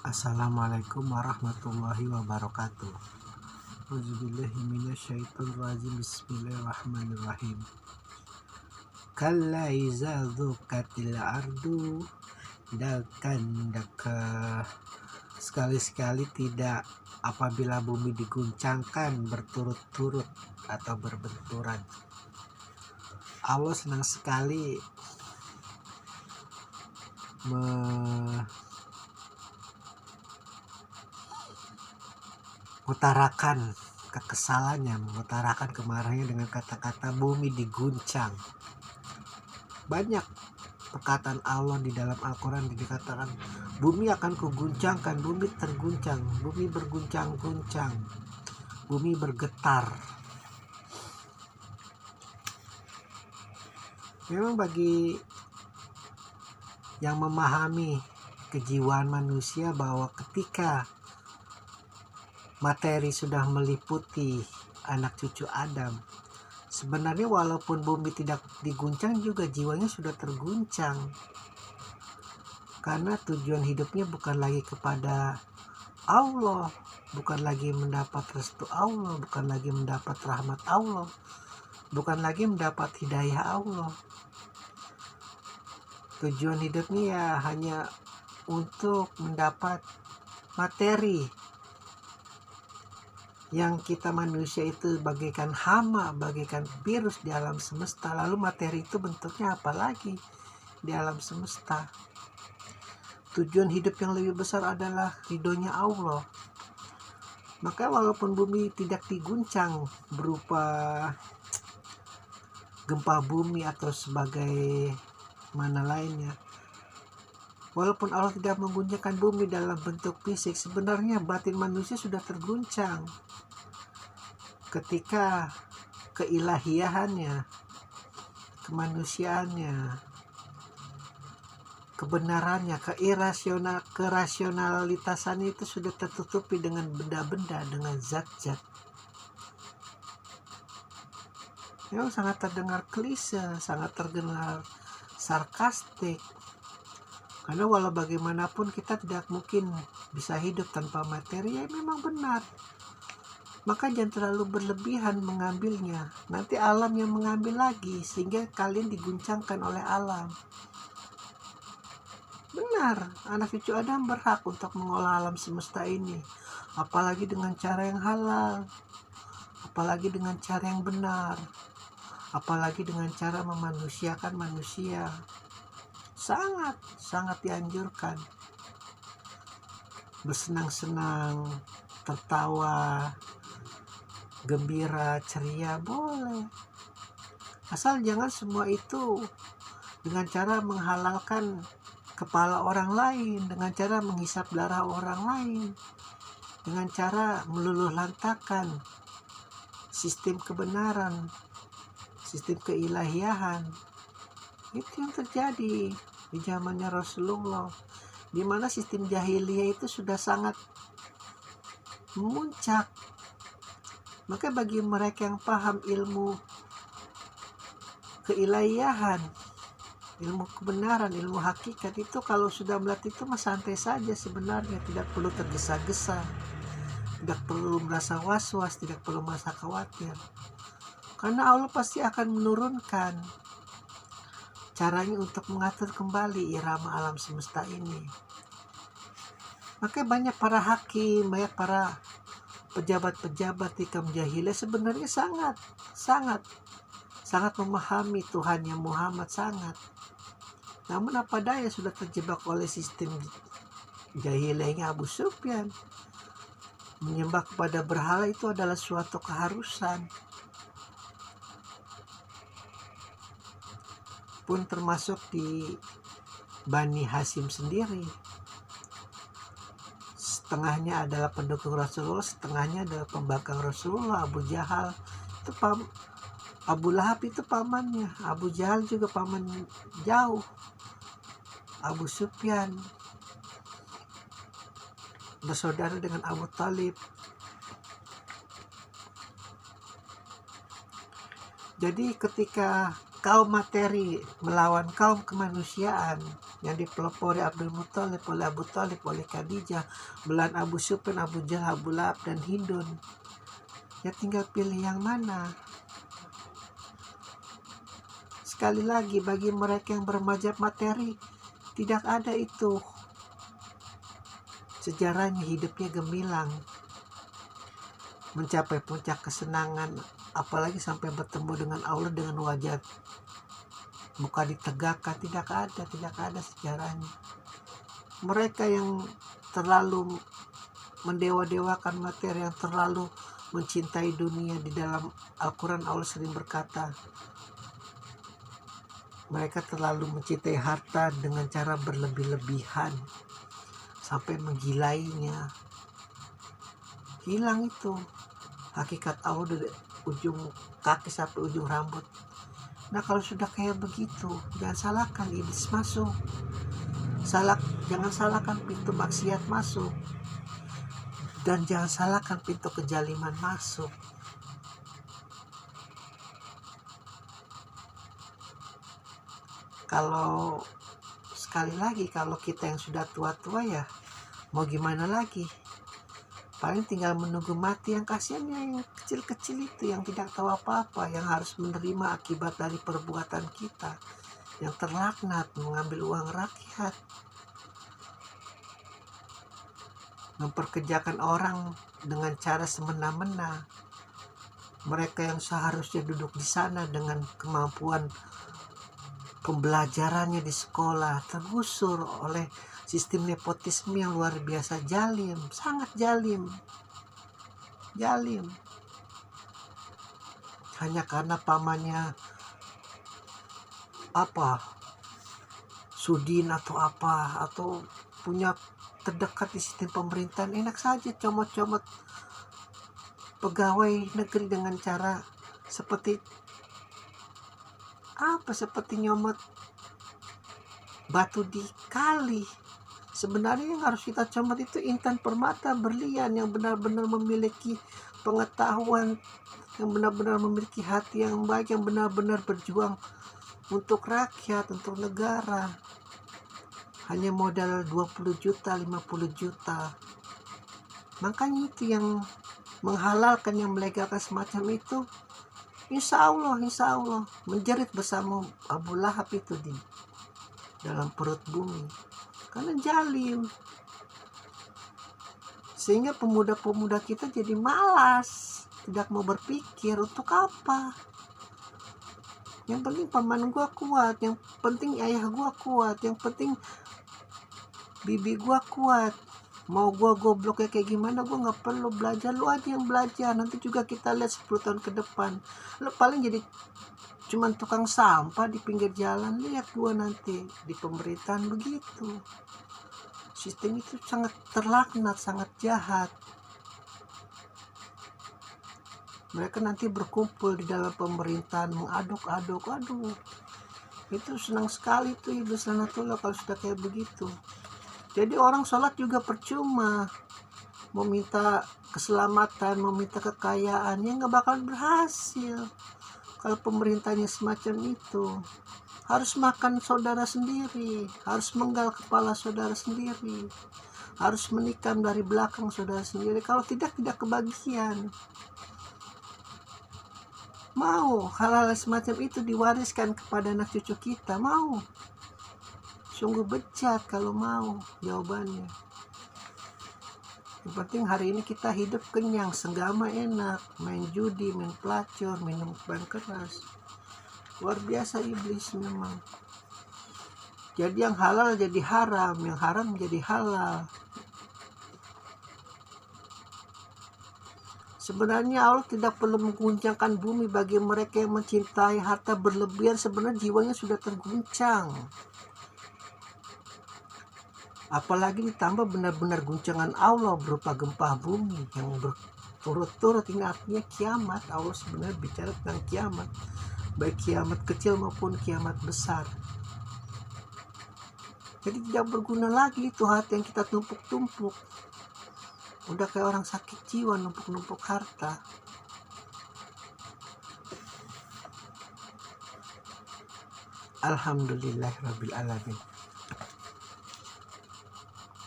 Assalamualaikum warahmatullahi wabarakatuh. Auzubillahiminasyaitonirrajim. Bismillahirrahmanirrahim. Kalla iza dzukatil ardu dakan daka. Sekali-sekali tidak apabila bumi diguncangkan berturut-turut atau berbenturan. Allah senang sekali mengutarakan kekesalannya, mengutarakan kemarahannya dengan kata-kata bumi diguncang. Banyak perkataan Allah di dalam Al-Quran dikatakan bumi akan kuguncangkan, bumi terguncang, bumi berguncang-guncang, bumi bergetar. Memang bagi yang memahami kejiwaan manusia bahwa ketika materi sudah meliputi anak cucu Adam, sebenarnya walaupun bumi tidak diguncang juga jiwanya sudah terguncang, karena tujuan hidupnya bukan lagi kepada Allah, bukan lagi mendapat restu Allah, bukan lagi mendapat rahmat Allah, bukan lagi mendapat hidayah Allah. Tujuan hidupnya ya hanya untuk mendapat materi, yang kita manusia itu bagaikan hama, bagaikan virus di alam semesta. Lalu materi itu bentuknya apa lagi di alam semesta? Tujuan hidup yang lebih besar adalah ridhonya Allah. Maka walaupun bumi tidak diguncang berupa gempa bumi atau sebagai mana lainnya, walaupun Allah tidak mengguncangkan bumi dalam bentuk fisik, sebenarnya batin manusia sudah terguncang ketika keilahiahannya, kemanusiaannya, kebenarannya, kerasionalitasannya itu sudah tertutupi dengan benda-benda, dengan zat-zat. Memang sangat terdengar klise, sangat terdengar sarkastik, karena walau bagaimanapun kita tidak mungkin bisa hidup tanpa materi. Ya memang benar, maka jangan terlalu berlebihan mengambilnya. Nanti alam yang mengambil lagi sehingga kalian diguncangkan oleh alam. Benar, anak cucu Adam berhak untuk mengolah alam semesta ini, apalagi dengan cara yang halal, apalagi dengan cara yang benar, apalagi dengan cara memanusiakan manusia. Sangat dianjurkan. Bersenang-senang, tertawa, gembira, ceria boleh, asal jangan semua itu dengan cara menghalalkan kepala orang lain, dengan cara menghisap darah orang lain, dengan cara meluluh lantakan sistem kebenaran, sistem keilahiahan. Itu yang terjadi di zamannya Rasulullah, di mana sistem jahiliyah itu sudah sangat memuncak. Maka bagi mereka yang paham ilmu keilahiahan, ilmu kebenaran, ilmu hakikat, itu kalau sudah melihat itu mah santai saja sebenarnya, tidak perlu tergesa-gesa, tidak perlu merasa was-was, tidak perlu merasa khawatir, karena Allah pasti akan menurunkan caranya untuk mengatur kembali irama alam semesta ini. Maka banyak para hakim, banyak para pejabat-pejabat di kaum jahiliyah sebenarnya sangat memahami Tuhannya Muhammad, sangat. Namun apa daya, sudah terjebak oleh sistem jahiliyahnya Abu Sufyan. Menyembah kepada berhala itu adalah suatu keharusan, pun termasuk di Bani Hashim sendiri. Setengahnya adalah pendukung Rasulullah, setengahnya adalah pembangkang Rasulullah. Abu Jahal itu Abu Lahab itu pamannya, Abu Jahal juga paman jauh, Abu Sufyan bersaudara dengan Abu Talib. Jadi ketika kaum materi melawan kaum kemanusiaan, yang dipelopori Abdul Muthalib, oleh Abu Thalib, oleh Khadijah, belahan Abu Sufyan, Abu Jahal, Abu Lahab, dan Hindun. Ya tinggal pilih yang mana. Sekali lagi, bagi mereka yang bermajab materi, tidak ada itu. Sejarahnya hidupnya gemilang, mencapai puncak kesenangan, apalagi sampai bertemu dengan Allah dengan wajah muka ditegakkan. Tidak ada sejarahnya. Mereka yang terlalu mendewa-dewakan materi, yang terlalu mencintai dunia. Di dalam Al-Quran Allah sering berkata, mereka terlalu mencintai harta dengan cara berlebih-lebihan sampai menggilainya. Hilang itu hakikat Allah dari ujung kaki sampai ujung rambut. Nah, kalau sudah kayak begitu, jangan salahkan iblis masuk. Jangan salahkan pintu maksiat masuk. Dan jangan salahkan pintu kejaliman masuk. Kalau sekali lagi, kalau kita yang sudah tua-tua ya mau gimana lagi? Paling tinggal menunggu mati. Yang kasihannya yang kecil-kecil itu, yang tidak tahu apa-apa, yang harus menerima akibat dari perbuatan kita, yang terlaknat mengambil uang rakyat, memperkerjakan orang dengan cara semena-mena. Mereka yang seharusnya duduk di sana dengan kemampuan pembelajarannya di sekolah tergusur oleh sistem nepotisme yang luar biasa jalim, sangat jalim. Hanya karena pamannya Sudin atau punya terdekat di sistem pemerintahan, enak saja comot-comot pegawai negeri dengan cara seperti nyomot batu di kali. Sebenarnya yang harus kita comot itu intan permata berlian, yang benar-benar memiliki pengetahuan, yang benar-benar memiliki hati yang baik, yang benar-benar berjuang untuk rakyat, untuk negara. Hanya modal 20 juta, 50 juta. Makanya itu yang menghalalkan, yang melegalkan semacam itu, insya Allah menjerit bersama Abu Lahab itu di dalam perut bumi, karena jalim. Sehingga pemuda-pemuda kita jadi malas, tidak mau berpikir untuk apa. Yang penting paman gua kuat, yang penting ayah gua kuat, yang penting bibi gua kuat. Mau gua gobloknya kayak gimana, gua nggak perlu belajar, lu aja yang belajar. Nanti juga kita lihat 10 tahun ke depan, lu paling jadi cuman tukang sampah di pinggir jalan. Lihat gua nanti di pemerintahan. Begitu sistem itu sangat terlaknat, sangat jahat. Mereka nanti berkumpul di dalam pemerintahan, mengaduk-aduk. Aduh, itu senang sekali tuh iblis lanatullah kalau sudah kayak begitu. Jadi orang sholat juga percuma, meminta keselamatan, meminta kekayaan, yang gak bakal berhasil kalau pemerintahnya semacam itu. Harus makan saudara sendiri, harus menggal kepala saudara sendiri, harus menikam dari belakang saudara sendiri. Kalau tidak kebagian. Mau hal-hal semacam itu diwariskan kepada anak cucu kita? Mau? Sungguh bejat kalau mau jawabannya. Yang penting hari ini kita hidup kenyang, senggama enak, main judi, main pelacur, minum ban keras. Luar biasa iblis memang. Jadi yang halal jadi haram, yang haram jadi halal. Sebenarnya Allah tidak perlu mengguncangkan bumi bagi mereka yang mencintai harta berlebihan. Sebenarnya jiwanya sudah terguncang. Apalagi ditambah benar-benar guncangan Allah berupa gempa bumi yang berturut-turut. Ini artinya kiamat. Allah sebenarnya bicara tentang kiamat, baik kiamat kecil maupun kiamat besar. Jadi tidak berguna lagi itu hati yang kita tumpuk-tumpuk. Udah kayak orang sakit jiwa numpuk-numpuk harta. Alhamdulillahirabbil alamin.